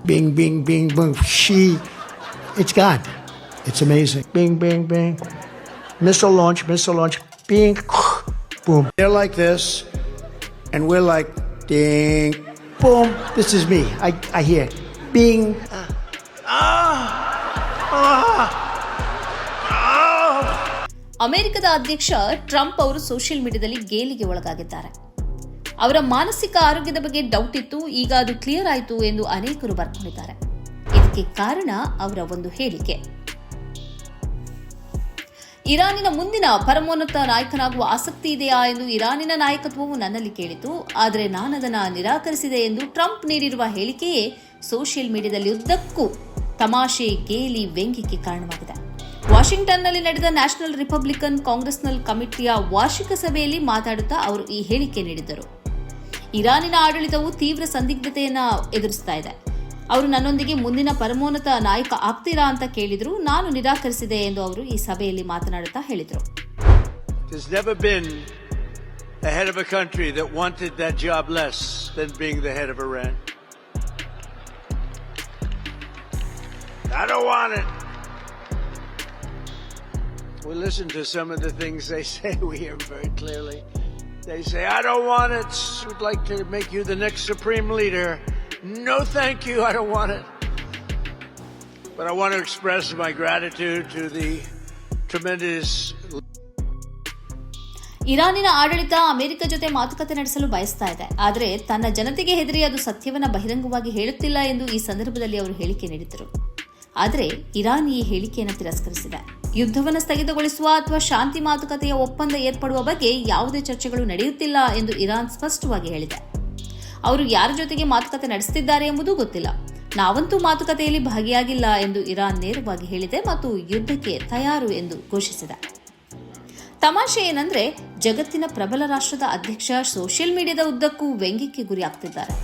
Bing, bing, bing, boom. It's God. It's amazing. Bing, bing, bing. Missile launch, bing, boom. They're like this, and we're like, ding, boom. This is me. I hear, bing. ಅಮೆರಿಕದ ಅಧ್ಯಕ್ಷ Trump ಅವರು social ಮೀಡಿಯಾದಲ್ಲಿ ಗೇಲಿಗೆ ಒಳಗಾಗಿದ್ದಾರೆ. ಅವರ ಮಾನಸಿಕ ಆರೋಗ್ಯದ ಬಗ್ಗೆ doubt ಇತ್ತು, ಈಗ ಅದು ಕ್ಲಿಯರ್ ಆಯಿತು ಎಂದು ಅನೇಕರು ಬರ್ಕೊಂಡಿದ್ದಾರೆ. ಇದಕ್ಕೆ ಕಾರಣ ಅವರ ಒಂದು ಹೇಳಿಕೆ. ಇರಾನಿನ ಮುಂದಿನ ಪರಮೋನ್ನತ ನಾಯಕನಾಗುವ ಆಸಕ್ತಿ ಇದೆಯಾ ಎಂದು ಇರಾನಿನ ನಾಯಕತ್ವವು ನನ್ನಲ್ಲಿ ಕೇಳಿತು, ಆದರೆ ನಾನದನ್ನು ನಿರಾಕರಿಸಿದೆ ಎಂದು ಟ್ರಂಪ್ ನೀಡಿರುವ ಹೇಳಿಕೆಯೇ ಸೋಷಿಯಲ್ ಮೀಡಿಯಾದಲ್ಲಿ ಉದ್ದಕ್ಕೂ ತಮಾಷೆ, ಗೇಲಿ, ವ್ಯಂಗ್ಯಕ್ಕೆ ಕಾರಣವಾಗಿದೆ. ವಾಷಿಂಗ್ಟನ್ನಲ್ಲಿ ನಡೆದ ನ್ಯಾಷನಲ್ ರಿಪಬ್ಲಿಕನ್ ಕಾಂಗ್ರೆಸ್ನಲ್ ಕಮಿಟಿಯ ವಾರ್ಷಿಕ ಸಭೆಯಲ್ಲಿ ಮಾತನಾಡುತ್ತಾ ಅವರು ಈ ಹೇಳಿಕೆ ನೀಡಿದ್ದರು. ಇರಾನಿನ ಆಡಳಿತವು ತೀವ್ರ ಸಂದಿಗ್ಧತೆಯನ್ನು ಎದುರಿಸ್ತಾ ಇದೆ. ಅವರು ನನ್ನೊಂದಿಗೆ ಮುಂದಿನ ಪರಮೋನ್ನತ ನಾಯಕ ಆಗ್ತೀರಾ ಅಂತ ಕೇಳಿದ್ರು, ನಾನು ನಿರಾಕರಿಸಿದೆ ಎಂದು ಅವರು ಈ ಸಭೆಯಲ್ಲಿ ಮಾತನಾಡುತ್ತಾ ಹೇಳಿದರು. There's never been a head of a country that wanted that job less than being the head of Iran. I don't want it. We listen to some of the things they say. We hear them very clearly. They say, I don't want it. We'd like to make you the next supreme leader. No, thank you. I don't want it. But I want to express my gratitude to the tremendous. ಇರಾನಿನ ಆಡಳಿತ America ಜೊತೆ ಮಾತುಕತೆ ನಡೆಸಲು ಬಯಸ್ತಾ ಇದೆ, ಆದರೆ ತನ್ನ ಜನತೆಗೆ ಹೆದರಿ ಅದು ಸತ್ಯವನ್ನು ಬಹಿರಂಗವಾಗಿ ಹೇಳುತ್ತಿಲ್ಲ ಎಂದು ಈ ಸಂದರ್ಭದಲ್ಲಿ ಅವರು ಹೇಳಿಕೆ ನೀಡಿದರು. ಆದರೆ ಇರಾನ್ ಈ ಹೇಳಿಕೆಯನ್ನು ತಿರಸ್ಕರಿಸಿದೆ. ಯುದ್ಧವನ್ನು ಸ್ಥಗಿತಗೊಳಿಸುವ ಅಥವಾ ಶಾಂತಿ ಮಾತುಕತೆಯ ಒಪ್ಪಂದ ಏರ್ಪಡುವ ಬಗ್ಗೆ ಯಾವುದೇ ಚರ್ಚೆಗಳು ನಡೆಯುತ್ತಿಲ್ಲ ಎಂದು ಇರಾನ್ ಸ್ಪಷ್ಟವಾಗಿ ಹೇಳಿದೆ. ಅವರು ಯಾರ ಜೊತೆಗೆ ಮಾತುಕತೆ ನಡೆಸುತ್ತಿದ್ದಾರೆ ಎಂಬುದೂ ಗೊತ್ತಿಲ್ಲ. ನಾವಂತೂ ಮಾತುಕತೆಯಲ್ಲಿ ಭಾಗಿಯಾಗಿಲ್ಲ ಎಂದು ಇರಾನ್ ನೇರವಾಗಿ ಹೇಳಿದೆ ಮತ್ತು ಯುದ್ಧಕ್ಕೆ ತಯಾರು ಎಂದು ಘೋಷಿಸಿದೆ. ತಮಾಷೆ ಏನಂದ್ರೆ, ಜಗತ್ತಿನ ಪ್ರಬಲ ರಾಷ್ಟ್ರದ ಅಧ್ಯಕ್ಷ ಸೋಷಿಯಲ್ ಮೀಡಿಯಾದ ಉದ್ದಕ್ಕೂ ವ್ಯಂಗ್ಯಕ್ಕೆ ಗುರಿಯಾಗ್ತಿದ್ದಾರೆ.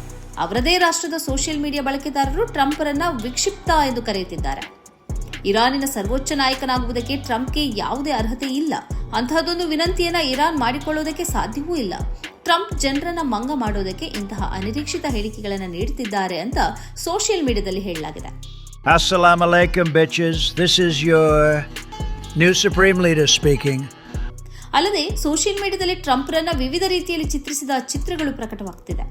ಅವರದೇ ರಾಷ್ಟ್ರದ ಸೋಷಿಯಲ್ ಮೀಡಿಯಾ ಬಳಕೆದಾರರು ಟ್ರಂಪ್ರನ್ನ ವಿಕ್ಷಿಪ್ತ ಎಂದು ಕರೆಯುತ್ತಿದ್ದಾರೆ. ಇರಾನಿನ ಸರ್ವೋಚ್ಚ ನಾಯಕನಾಗುವುದಕ್ಕೆ ಟ್ರಂಪ್ಗೆ ಯಾವುದೇ ಅರ್ಹತೆ ಇಲ್ಲ. ಅಂತಹದೊಂದು ವಿನಂತಿಯನ್ನ ಇರಾನ್ ಮಾಡಿಕೊಳ್ಳುವುದಕ್ಕೆ ಸಾಧ್ಯವೂ ಇಲ್ಲ. ಟ್ರಂಪ್ ಜನರನ್ನ ಮಂಗ ಮಾಡೋದಕ್ಕೆ ಇಂತಹ ಅನಿರೀಕ್ಷಿತ ಹೇಳಿಕೆಗಳನ್ನು ನೀಡುತ್ತಿದ್ದಾರೆ ಅಂತ ಸೋಷಿಯಲ್ ಮೀಡಿಯಾದಲ್ಲಿ ಹೇಳಲಾಗಿದೆ. Assalamu alaikum bitches. This is your new supreme leader speaking. ಅಲ್ಲದೆ ಸೋಷಿಯಲ್ ಮೀಡಿಯಾದಲ್ಲಿ ಟ್ರಂಪ್ರನ್ನ ವಿವಿಧ ರೀತಿಯಲ್ಲಿ ಚಿತ್ರಿಸಿದ ಚಿತ್ರಗಳು ಪ್ರಕಟವಾಗ್ತಿದೆ.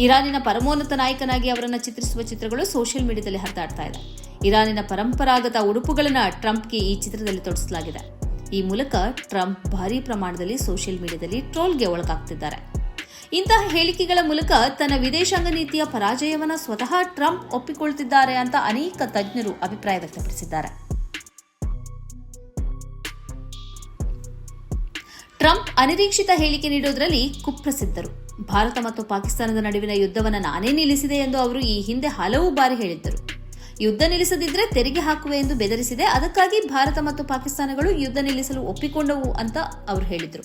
ಇರಾನಿನ ಪರಮೋನ್ನತ ನಾಯಕನಾಗಿ ಅವರನ್ನು ಚಿತ್ರಿಸುವ ಚಿತ್ರಗಳು ಸೋಷಿಯಲ್ ಮೀಡಿಯಾದಲ್ಲಿ ಹರಿದಾಡ್ತಾ ಇದೆ. ಇರಾನಿನ ಪರಂಪರಾಗತ ಉಡುಪುಗಳನ್ನು ಟ್ರಂಪ್ಗೆ ಈ ಚಿತ್ರದಲ್ಲಿ ತೊಡಗಿಸಲಾಗಿದೆ. ಈ ಮೂಲಕ ಟ್ರಂಪ್ ಭಾರೀ ಪ್ರಮಾಣದಲ್ಲಿ ಸೋಷಿಯಲ್ ಮೀಡಿಯಾದಲ್ಲಿ ಟ್ರೋಲ್ಗೆ ಒಳಗಾಗ್ತಿದ್ದಾರೆ. ಇಂತಹ ಹೇಳಿಕೆಗಳ ಮೂಲಕ ತನ್ನ ವಿದೇಶಾಂಗ ನೀತಿಯ ಪರಾಜಯವನ್ನು ಸ್ವತಃ ಟ್ರಂಪ್ ಒಪ್ಪಿಕೊಳ್ತಿದ್ದಾರೆ ಅಂತ ಅನೇಕ ತಜ್ಞರು ಅಭಿಪ್ರಾಯ ವ್ಯಕ್ತಪಡಿಸಿದ್ದಾರೆ. ಟ್ರಂಪ್ ಅನಿರೀಕ್ಷಿತ ಹೇಳಿಕೆ ನೀಡುವುದರಲ್ಲಿ ಕುಪ್ರಸಿದ್ಧರು. ಭಾರತ ಮತ್ತು ಪಾಕಿಸ್ತಾನದ ನಡುವಿನ ಯುದ್ಧವನ್ನು ನಾನೇ ನಿಲ್ಲಿಸಿದೆ ಎಂದು ಅವರು ಈ ಹಿಂದೆ ಹಲವು ಬಾರಿ ಹೇಳಿದ್ದರು. ಯುದ್ಧ ನಿಲ್ಲಿಸದಿದ್ರೆ ತೆರಿಗೆ ಹಾಕುವೆ ಎಂದು ಬೆದರಿಸಿದೆ, ಅದಕ್ಕಾಗಿ ಭಾರತ ಮತ್ತು ಪಾಕಿಸ್ತಾನಗಳು ಯುದ್ಧ ನಿಲ್ಲಿಸಲು ಒಪ್ಪಿಕೊಂಡವು ಅಂತ ಅವರು ಹೇಳಿದರು.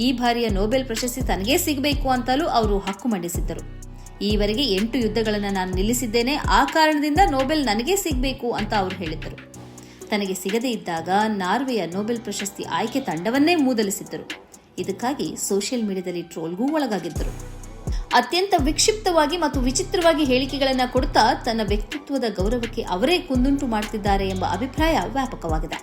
ಈ ಬಾರಿಯ ನೊಬೆಲ್ ಪ್ರಶಸ್ತಿ ತನಗೇ ಸಿಗಬೇಕು ಅಂತಲೂ ಅವರು ಹಕ್ಕು ಮಂಡಿಸಿದ್ದರು. ಈವರೆಗೆ 8 ಯುದ್ಧಗಳನ್ನು ನಾನು ನಿಲ್ಲಿಸಿದ್ದೇನೆ, ಆ ಕಾರಣದಿಂದ ನೊಬೆಲ್ ನನಗೇ ಸಿಗಬೇಕು ಅಂತ ಅವರು ಹೇಳಿದ್ದರು. ತನಗೆ ಸಿಗದೇ ಇದ್ದಾಗ ನಾರ್ವೆಯ ನೊಬೆಲ್ ಪ್ರಶಸ್ತಿ ಆಯ್ಕೆ ತಂಡವನ್ನೇ ಮೂದಲಿಸಿದ್ದರು. ಇದಕ್ಕಾಗಿ ಸೋಷಿಯಲ್ ಮೀಡಿಯಾದಲ್ಲಿ ಟ್ರೋಲ್ಗೂ ಒಳಗಾಗಿದ್ದರು. ಅತ್ಯಂತ ವಿಕ್ಷಿಪ್ತವಾಗಿ ಮತ್ತು ವಿಚಿತ್ರವಾಗಿ ಹೇಳಿಕೆಗಳನ್ನು ಕೊಡುತ್ತಾ ತನ್ನ ವ್ಯಕ್ತಿತ್ವದ ಗೌರವಕ್ಕೆ ಅವರೇ ಕುಂದುಂಟು ಮಾಡುತ್ತಿದ್ದಾರೆ ಎಂಬ ಅಭಿಪ್ರಾಯ ವ್ಯಾಪಕವಾಗಿದೆ.